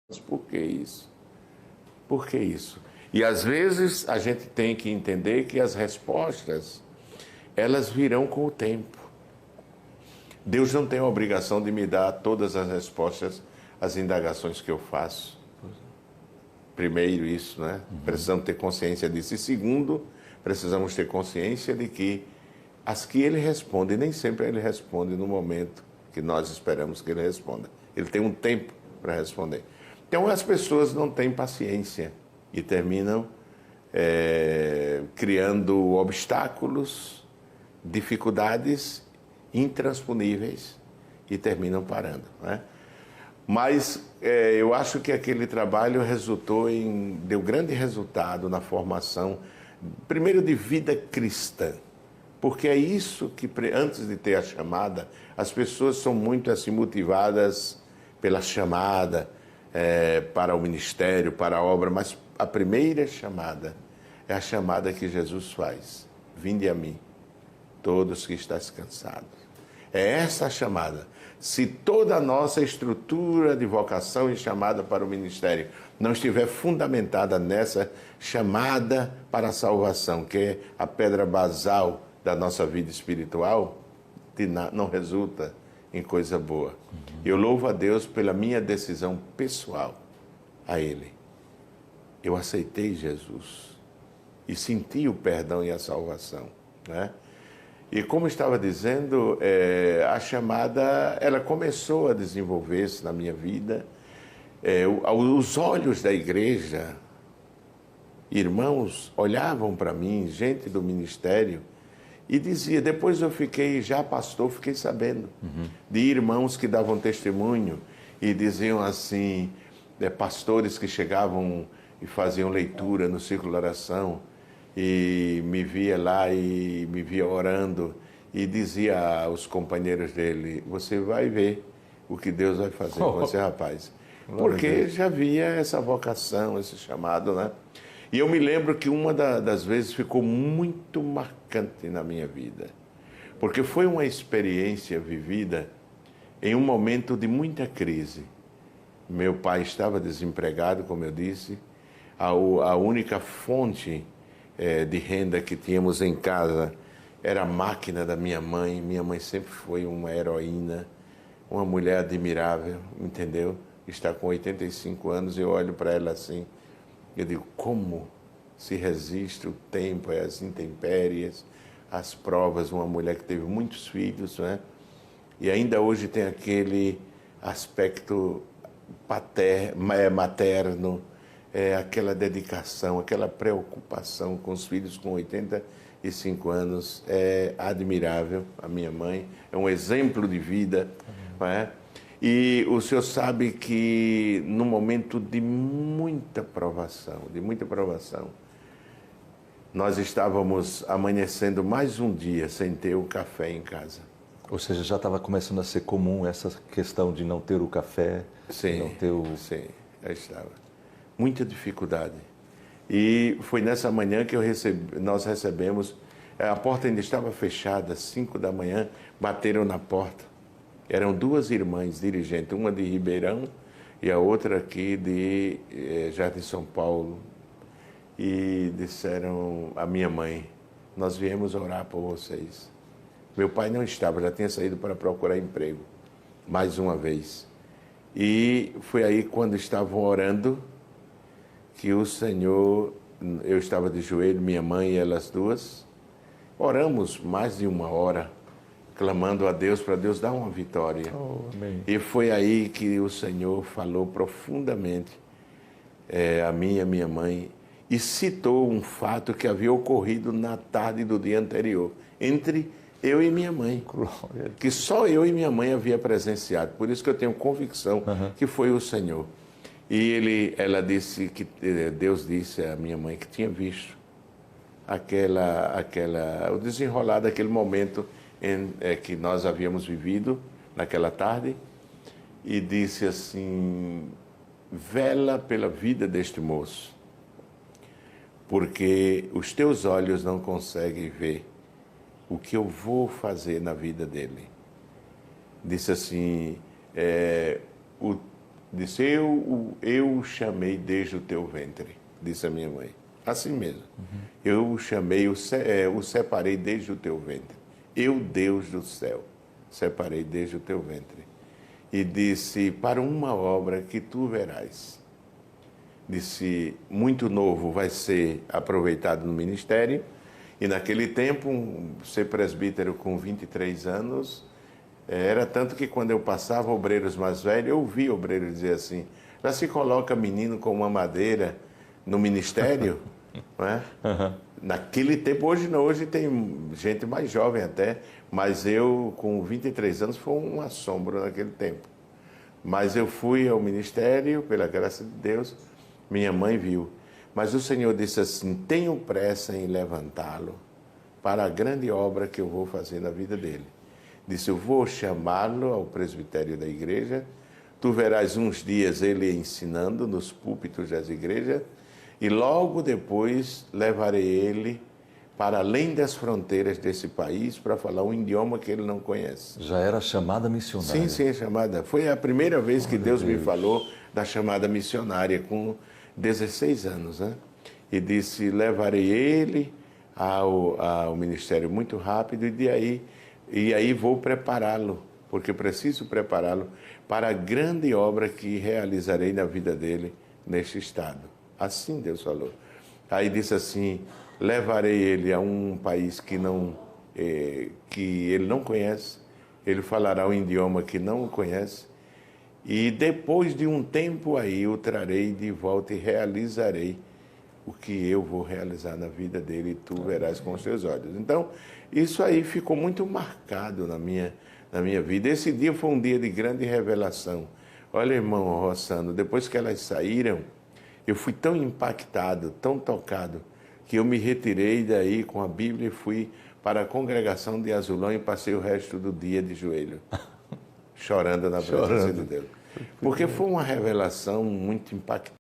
Mas por que isso? Por que isso? E às vezes a gente tem que entender que as respostas, elas virão com o tempo. Deus não tem a obrigação de me dar todas as respostas às indagações que eu faço. Primeiro isso, né? Precisamos ter consciência disso. E segundo, precisamos ter consciência de que as que ele responde, nem sempre ele responde no momento que nós esperamos que ele responda. Ele tem um tempo para responder. Então as pessoas não têm paciência e terminam criando obstáculos, dificuldades intransponíveis e terminam parando, né? Mas eu acho que aquele trabalho deu grande resultado na formação, primeiro, de vida cristã, porque é isso que, antes de ter a chamada, as pessoas são muito assim motivadas pela chamada para o ministério, para a obra, mas a primeira chamada é a chamada que Jesus faz: vinde a mim, todos que estáis cansados. É essa a chamada. Se toda a nossa estrutura de vocação e chamada para o ministério não estiver fundamentada nessa chamada para a salvação, que é a pedra basal da nossa vida espiritual, não resulta em coisa boa. Eu louvo a Deus pela minha decisão pessoal a Ele. Eu aceitei Jesus e senti o perdão e a salvação, né? E como estava dizendo, a chamada, ela começou a desenvolver-se na minha vida. Os olhos da igreja, irmãos, olhavam para mim, gente do ministério, e dizia, depois eu fiquei, já pastor, fiquei sabendo de irmãos que davam testemunho e diziam assim, pastores que chegavam e faziam leitura no círculo de oração, e me via lá e me via orando e dizia aos companheiros dele, você vai ver o que Deus vai fazer com você, rapaz. Porque já via essa vocação, esse chamado, né? E eu me lembro que uma das vezes ficou muito marcante na minha vida, porque foi uma experiência vivida em um momento de muita crise. Meu pai estava desempregado, como eu disse, a única fonte de renda que tínhamos em casa era a máquina da minha mãe. Minha mãe sempre foi uma heroína, uma mulher admirável, entendeu? Está com 85 anos e eu olho para ela assim, eu digo, como se resiste o tempo, as intempéries, as provas, uma mulher que teve muitos filhos, né? E ainda hoje tem aquele aspecto materno, aquela dedicação, aquela preocupação com os filhos com 85 anos, é admirável. A minha mãe é um exemplo de vida, não é? E o senhor sabe que no momento de muita provação, nós estávamos amanhecendo mais um dia sem ter o café em casa. Ou seja, já estava começando a ser comum essa questão de não ter o café, sim, não ter o... Sim, já estava. Muita dificuldade. E foi nessa manhã que nós recebemos, a porta ainda estava fechada, 5 da manhã, bateram na porta. Eram duas irmãs dirigentes, uma de Ribeirão e a outra aqui de Jardim São Paulo. E disseram à minha mãe, nós viemos orar por vocês. Meu pai não estava, já tinha saído para procurar emprego, mais uma vez. E foi aí quando estavam orando, que o Senhor, eu estava de joelho, minha mãe e elas duas, oramos mais de 1 hora, clamando a Deus para Deus dar uma vitória. Amém. E foi aí que o Senhor falou profundamente a mim e a minha mãe e citou um fato que havia ocorrido na tarde do dia anterior, entre eu e minha mãe, que só eu e minha mãe havia presenciado. Por isso que eu tenho convicção que foi o Senhor. E ela disse que Deus disse à minha mãe que tinha visto o desenrolar daquele momento que nós havíamos vivido naquela tarde, e disse assim, vela pela vida deste moço, porque os teus olhos não conseguem ver o que eu vou fazer na vida dele. Disse assim, Disse, eu o chamei desde o teu ventre, disse a minha mãe. Assim mesmo. Eu o chamei, o separei desde o teu ventre. Eu, Deus do céu, separei desde o teu ventre. E disse, para uma obra que tu verás. Disse, muito novo vai ser aproveitado no ministério. E naquele tempo, ser presbítero com 23 anos, era tanto que quando eu passava obreiros mais velhos, eu ouvia obreiros dizer assim, já se coloca menino com uma madeira no ministério? Não é? Naquele tempo, hoje não, hoje tem gente mais jovem até, mas eu com 23 anos foi um assombro naquele tempo. Mas eu fui ao ministério, pela graça de Deus, minha mãe viu. Mas o Senhor disse assim, tenho pressa em levantá-lo para a grande obra que eu vou fazer na vida dele. Disse, eu vou chamá-lo ao presbitério da igreja, tu verás uns dias ele ensinando nos púlpitos das igrejas, e logo depois levarei ele para além das fronteiras desse país para falar um idioma que ele não conhece. Já era chamada missionária. Sim, chamada. Foi a primeira vez que Deus me falou da chamada missionária, com 16 anos, né? E disse, levarei ele ao ministério muito rápido e aí vou prepará-lo, porque preciso prepará-lo para a grande obra que realizarei na vida dele neste estado. Assim Deus falou. Aí disse assim, levarei ele a um país que ele não conhece, ele falará um idioma que não conhece, e depois de um tempo aí o trarei de volta e realizarei o que eu vou realizar na vida dele e tu verás com os teus olhos. Então, isso aí ficou muito marcado na minha vida. Esse dia foi um dia de grande revelação. Olha, irmão Rossano, depois que elas saíram, eu fui tão impactado, tão tocado, que eu me retirei daí com a Bíblia e fui para a congregação de Azulão e passei o resto do dia de joelho, chorando na presença de Deus. Porque foi uma revelação muito impactante.